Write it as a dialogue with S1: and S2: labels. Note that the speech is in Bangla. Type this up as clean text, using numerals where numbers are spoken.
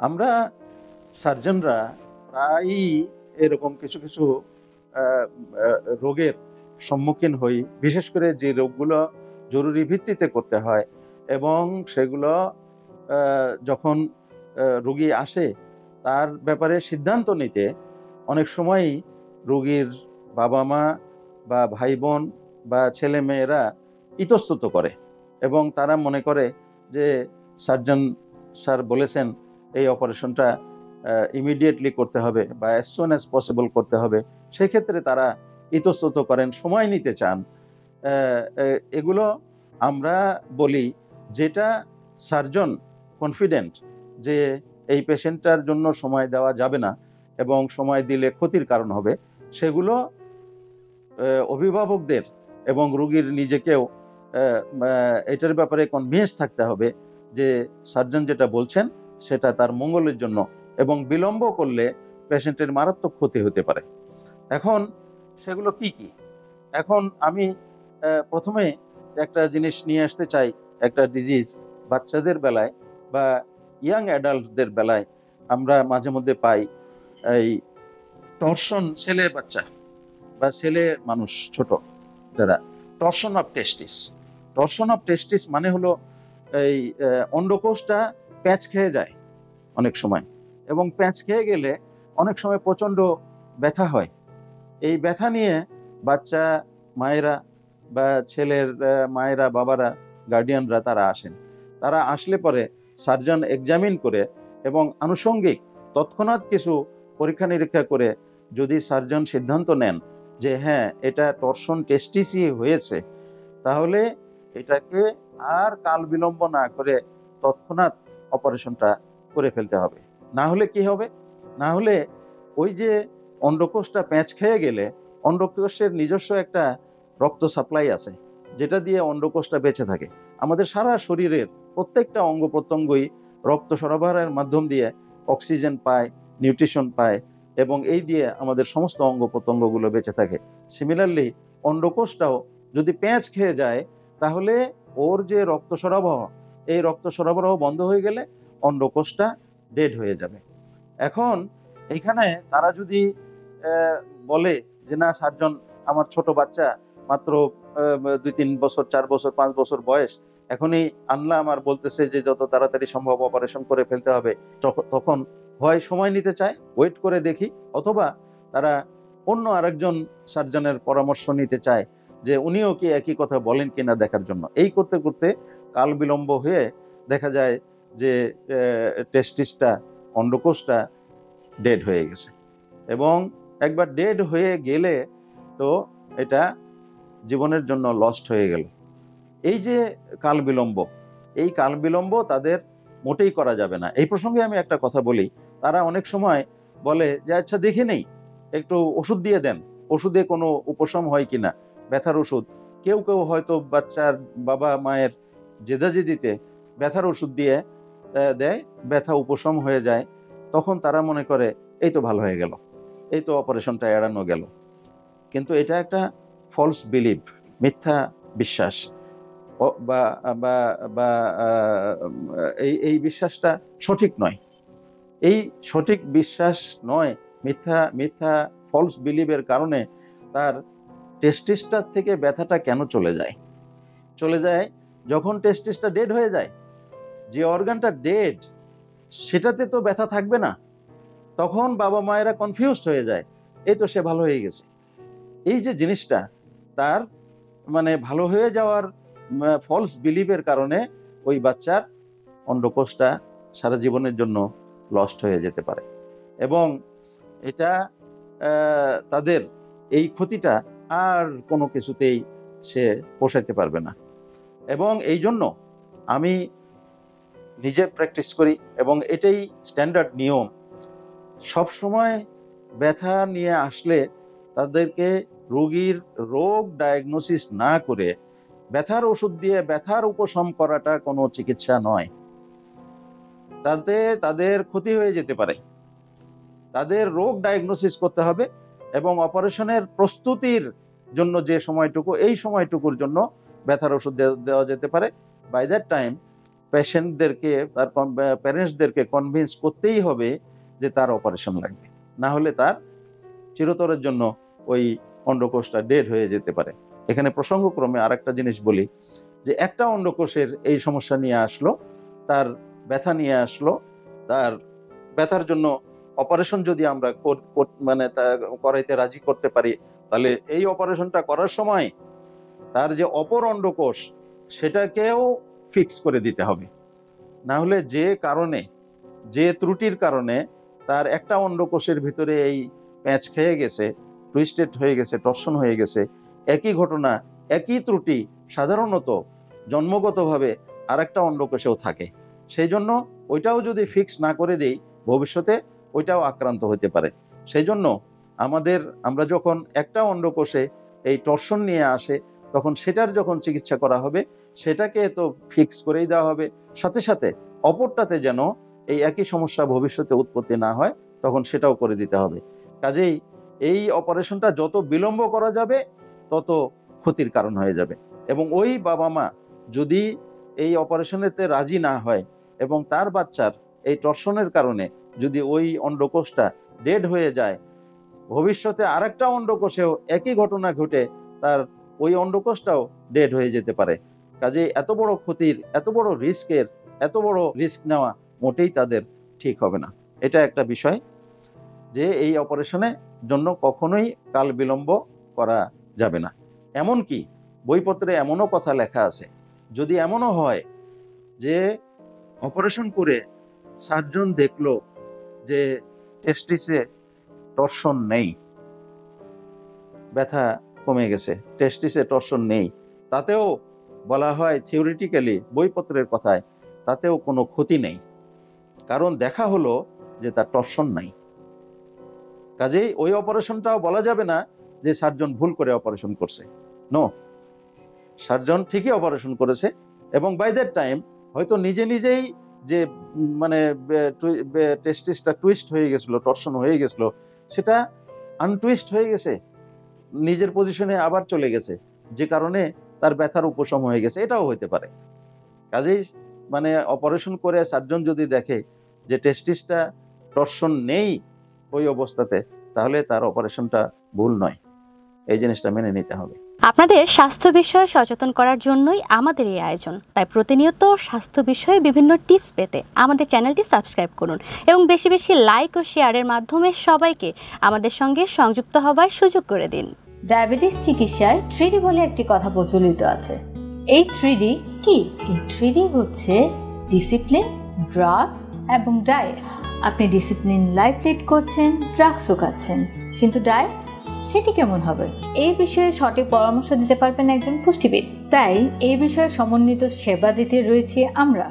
S1: আমরা সার্জনরা প্রায়ই এরকম কিছু কিছু রোগের সম্মুখীন হই, বিশেষ করে যে রোগগুলো জরুরি ভিত্তিতে করতে হয় এবং সেগুলো যখন রোগী আসে তার ব্যাপারে সিদ্ধান্ত নিতে অনেক সময়ই রোগীর বাবা মা বা ভাই বোন বা ছেলে মেয়েরা ইতস্তত করে এবং তারা মনে করে যে সার্জন স্যার বলেছেন এই অপারেশনটা ইমিডিয়েটলি করতে হবে বা অ্যাজ সুন অ্যাজ পসিবল করতে হবে। সেই ক্ষেত্রে তারা ইতস্তত করেন, সময় নিতে চান। এগুলো আমরা বলি যেটা সার্জন কনফিডেন্ট যে এই পেশেন্টটার জন্য সময় দেওয়া যাবে না এবং সময় দিলে ক্ষতির কারণ হবে, সেগুলো অভিভাবকদের এবং রোগীর নিজেকেও এটার ব্যাপারে কনভিন্স থাকতে হবে যে সার্জন যেটা বলছেন সেটা তার মঙ্গলের জন্য, এবং বিলম্ব করলে পেশেন্টের মারাত্মক ক্ষতি হতে পারে। এখন সেগুলো কি কি? এখন আমি প্রথমে একটা জিনিস নিয়ে আসতে চাই। একটা ডিজিজ বাচ্চাদের বেলায় বা ইয়াং অ্যাডাল্টদের বেলায় আমরা মাঝে মধ্যে পাই, এই টর্শন, ছেলে বাচ্চা বা ছেলে মানুষ ছোট যারা, torsion of testis. Torsion of testis মানে হলো এই অন্ডকোষটা প্যাঁচ খেয়ে যায় অনেক সময়, এবং প্যাঁচ খেয়ে গেলে অনেক সময় প্রচণ্ড ব্যথা হয়। এই ব্যথা নিয়ে বাচ্চা মায়েরা বা ছেলের মায়েরা, বাবারা, গার্ডিয়ানরা তারা আসেন। তারা আসলে পরে সার্জন এক্সামিন করে এবং আনুষঙ্গিক তৎক্ষণাৎ কিছু পরীক্ষা নিরীক্ষা করে যদি সার্জন সিদ্ধান্ত নেন যে হ্যাঁ এটা টর্শন টেস্টিসই হয়েছে, তাহলে এটাকে আর কাল বিলম্ব না করে তৎক্ষণাৎ অপারেশনটা করে ফেলতে হবে। না হলে কি হবে? না হলে ওই যে অন্ডকোষটা প্যাঁচ খেয়ে গেলে অন্ডকোষের নিজস্ব একটা রক্ত সাপ্লাই আছে যেটা দিয়ে অন্ডকোষটা বেঁচে থাকে। আমাদের সারা শরীরের প্রত্যেকটা অঙ্গ প্রত্যঙ্গই রক্ত সরবরাহের মাধ্যম দিয়ে অক্সিজেন পায়, নিউট্রিশন পায়, এবং এই দিয়ে আমাদের সমস্ত অঙ্গ প্রত্যঙ্গগুলো বেঁচে থাকে। সিমিলারলি অন্ডকোষটাও যদি প্যাঁচ খেয়ে যায় তাহলে ওর যে রক্ত সরবরাহ, এই রক্ত সরবরাহ বন্ধ হয়ে গেলে অন্ডকোষটা ডেড হয়ে যাবে। এখন এইখানে তারা যদি বলে যে না সার্জন, আমার ছোট বাচ্চা মাত্র 2-3 বছর, 4 বছর, 5 বছর বয়স, এখনই আনলাম আর বলতেছে যে যত তাড়াতাড়ি সম্ভব অপারেশন করে ফেলতে হবে, তখন হয় সময় নিতে চায়, ওয়েট করে দেখি, অথবা তারা অন্য আরেকজন সার্জনের পরামর্শ নিতে চায় যে উনিও কি একই কথা বলেন কিনা দেখার জন্য। এই করতে করতে কাল বিলম্ব হয়ে দেখা যায় যে টেস্টিসটা, অন্ডকোষটা ডেড হয়ে গেছে। এবং একবার ডেড হয়ে গেলে তো এটা জীবনের জন্য লস্ট হয়ে গেল। এই যে কাল বিলম্ব, এই কাল বিলম্ব তাদের মোটেই করা যাবে না। এই প্রসঙ্গে আমি একটা কথা বলি। তারা অনেক সময় বলে যে আচ্ছা দেখে নেই, একটু ওষুধ দিয়ে দেন, ওষুধে কোনো উপশম হয় কিনা, ব্যথার ওষুধ। কেউ কেউ হয়তো বাচ্চার বাবা মায়ের জেদাজেদিতে ব্যথার ওষুধ দিয়ে দেয়, ব্যথা উপশম হয়ে যায়। তখন তারা মনে করে এই তো ভালো হয়ে গেল, এই তো অপারেশনটা এড়ানো গেল। কিন্তু এটা একটা ফলস বিলিভ, মিথ্যা বিশ্বাস। বা বা বা এই বিশ্বাসটা সঠিক নয়। এই সঠিক বিশ্বাস নয়, মিথ্যা মিথ্যা ফলস বিলিভের কারণে তার টেস্টিসটা থেকে ব্যথাটা কেন চলে যায়? চলে যায় যখন টেস্টিসটা ডেড হয়ে যায়। যে অর্গানটা ডেড সেটাতে তো ব্যথা থাকবে না। তখন বাবা মায়েরা কনফিউজড হয়ে যায়, এই তো সে ভালো হয়ে গেছে। এই যে জিনিসটা, তার মানে ভালো হয়ে যাওয়ার ফলস বিলিভের কারণে ওই বাচ্চার অন্ডকোষটা সারা জীবনের জন্য লস্ট হয়ে যেতে পারে, এবং এটা তাদের এই ক্ষতিটা আর কোনো কিছুতেই সে পোষাইতে পারবে না। এবং এই জন্য আমি নিজে প্র্যাকটিস করি এবং এটাই স্ট্যান্ডার্ড নিয়ম। সব সময় ব্যথা নিয়ে আসলে তাদেরকে রোগীর রোগ ডায়াগনোসিস না করে ব্যথার ওষুধ দিয়ে ব্যথার উপশম করাটা কোনো চিকিৎসা নয়। তাতে তাদের ক্ষতি হয়ে যেতে পারে। তাদের রোগ ডায়াগনোসিস করতে হবে এবং অপারেশনের প্রস্তুতির জন্য যে সময়টুকু, এই সময়টুকুর জন্য ব্যথার ওষুধ দেওয়া যেতে পারে। বাই দ্যাট টাইম পেশেন্টদেরকে, তার প্যারেন্টসদেরকে কনভিন্স করতেই হবে যে তার অপারেশন লাগবে, না হলে তার চিরতরের জন্য ওই অন্ডকোষটা ডেড হয়ে যেতে পারে। এখানে প্রসঙ্গক্রমে আরেকটা জিনিস বলি, যে একটা অন্ডকোষের এই সমস্যা নিয়ে আসলো, তার ব্যথা নিয়ে আসলো, তার ব্যথার জন্য অপারেশন যদি আমরা মানে করাইতে রাজি করতে পারি, তাহলে এই অপারেশনটা করার সময় তার যে অপর অন্ডকোষ সেটাকেও ফিক্স করে দিতে হবে। না হলে যে কারণে, যে ত্রুটির কারণে তার একটা অন্ডকোষের ভিতরে এই প্যাঁচ খেয়ে গেছে, টুইস্টেড হয়ে গেছে, টর্শন হয়ে গেছে, একই ঘটনা, একই ত্রুটি সাধারণত জন্মগতভাবে আরেকটা অন্ডকোষেও থাকে। সেই জন্য ওইটাও যদি ফিক্স না করে দেই, ভবিষ্যতে ওইটাও আক্রান্ত হতে পারে। সেই জন্য আমরা যখন একটা অন্ডকোষে এই টর্শন নিয়ে আসে, তখন সেটার যখন চিকিৎসা করা হবে, সেটাকে তো ফিক্স করেই দেওয়া হবে, সাথে সাথে অপরটাতে যেন এই একই সমস্যা ভবিষ্যতে উৎপত্তি না হয়, তখন সেটাও করে দিতে হবে। কাজেই এই অপারেশনটা যত বিলম্ব করা যাবে তত ক্ষতির কারণ হয়ে যাবে। এবং ওই বাবা মা যদি এই অপারেশনেতে রাজি না হয় এবং তার বাচ্চার এই টর্শনের কারণে যদি ওই অন্ডকোষটা ডেড হয়ে যায়, ভবিষ্যতে আরেকটা অন্ডকোষেও একই ঘটনা ঘটে তার ওই অন্ডকোষটাও ডেড হয়ে যেতে পারে। কাজে এত বড় ক্ষতির, এত বড় রিস্কের, এত বড় রিস্ক নেওয়া মোটেই তাদের ঠিক হবে না। এটা একটা বিষয়, যে এই অপারেশনের জন্য কখনোই কাল বিলম্ব করা যাবে না। এমনকি বইপত্রে এমনও কথা লেখা আছে, যদি এমনও হয় যে অপারেশন করে সার্জন দেখলো যে টেস্টিসে টর্শন নেই, ব্যথা কমে গেছে, টেস্টিসে টর্শন নেই, তাতেও বলা হয় থিওরিটিক্যালি, বইপত্রের কথায়, তাতেও কোনো ক্ষতি নেই, কারণ দেখা হলো যে তার টর্শন নাই। কাজেই ওই অপারেশনটাও বলা যাবে না যে সার্জন ভুল করে অপারেশন করছে। নো, সার্জন ঠিকই অপারেশন করেছে, এবং বাই দ্যাট টাইম হয়তো নিজে নিজেই যে মানে টেস্টিসটা টুইস্ট হয়ে গেছিল, টর্শন হয়ে গেছিল, সেটা আনটুইস্ট হয়ে গেছে, নিজের পজিশনে আবার চলে গেছে, যে কারণে তার ব্যথার উপশম হয়ে গেছে, এটাও হতে পারে। কাজেই মানে অপারেশন করে সার্জন যদি দেখে যে টেস্টিসটা টর্শন নেই ওই অবস্থাতে, তাহলে তার অপারেশনটা ভুল নয়, এই জিনিসটা মেনে নিতে হবে।
S2: আপনাদের স্বাস্থ্য বিষয়ে সচেতন করার জন্যই আমাদের এই আয়োজন। তাই প্রতিনিয়ত স্বাস্থ্য বিষয়ে বিভিন্ন টিপস পেতে আমাদের চ্যানেলটি সাবস্ক্রাইব করুন এবং বেশি বেশি লাইক ও শেয়ারের মাধ্যমে সবাইকে আমাদের সঙ্গে সংযুক্ত হবার সুযোগ করে দিন।
S3: ডায়াবেটিস চিকিৎসায় 3D বলে একটি কথা প্রচলিত আছে। এই 3D কি? এই 3D হচ্ছে ডিসিপ্লিন, ড্রাগ এবং ডায়েট। আপনি ডিসিপ্লিন লাইফ লিড করছেন, ড্রাগসও খাচ্ছেন, কিন্তু ডায়েট সেটি কেমন হবে? এই বিষয়ে সঠিক পরামর্শ দিতে পারবেন একজন পুষ্টিবিদ। তাই এই বিষয়ে সমন্বিত সেবা দিতে রয়েছে আমরা।